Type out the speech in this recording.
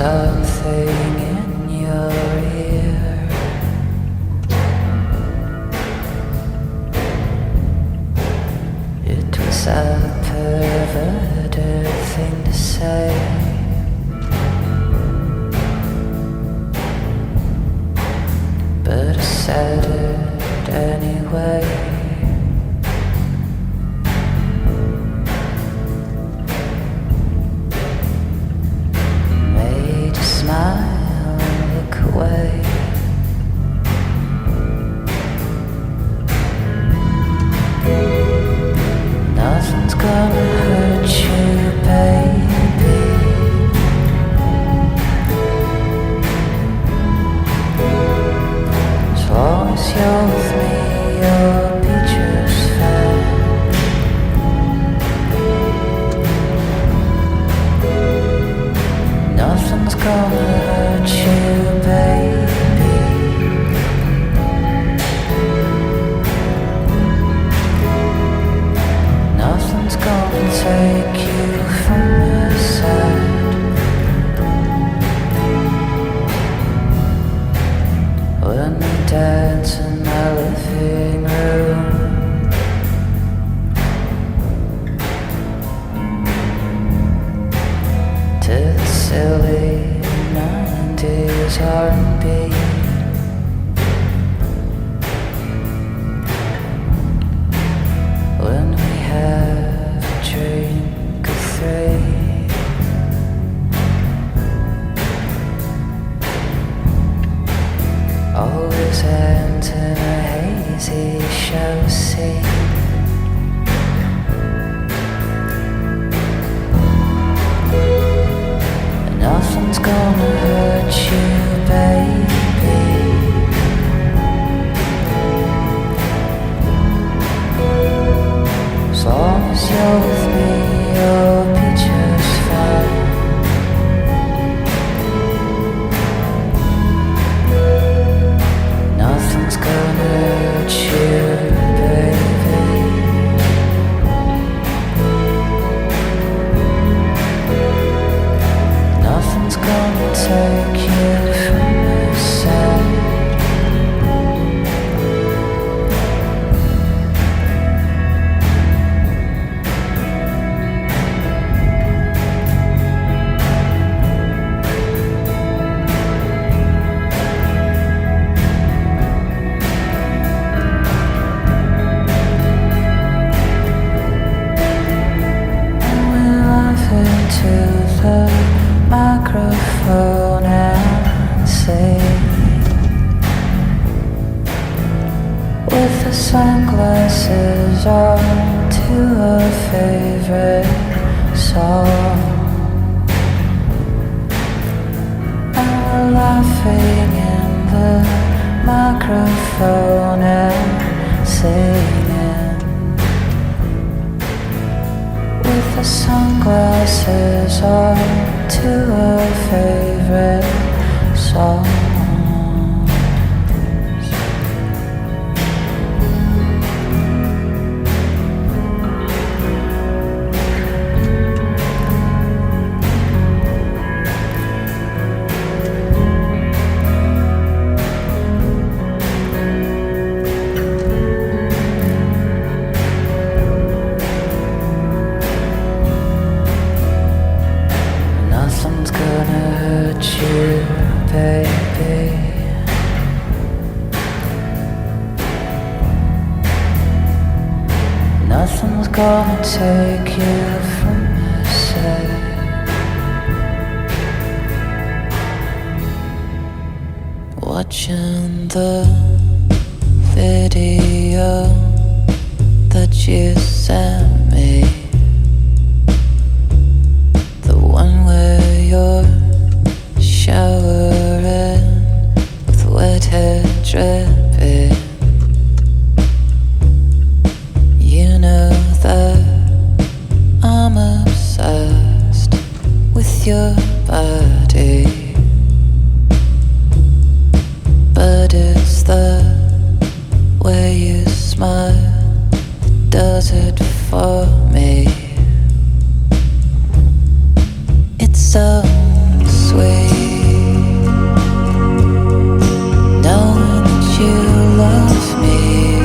something in your ear. It was a perverted thing to say, but I said it anyway. Smile, look away. Nothing's gonna hurt you, baby. As long as you're with me, you'll be just fine. Nothing's gonna hurt you, baby. Nothing's gonna take you from my side. When we dance in my living room, to the silly 90s R&B. When we have a drink or three, always ends in a hazy show scene. Nothing's gonna hurt you, baby. As long as you're with me, you'll be just fine. Nothing's gonna hurt you, baby. Nothing's gonna take you from my side. And we laugh into the microphone and sing with the sunglasses on to a favorite song. And we're laughing in the microphone and singing with the sunglasses on to a favorite song. Nothing's gonna hurt you, baby. Nothing's gonna take you from my side. Watching the video that you sent me, the one where you're showering with wet hair dripping. You know that I'm obsessed with your body, but it's the way you smile that does it. of me.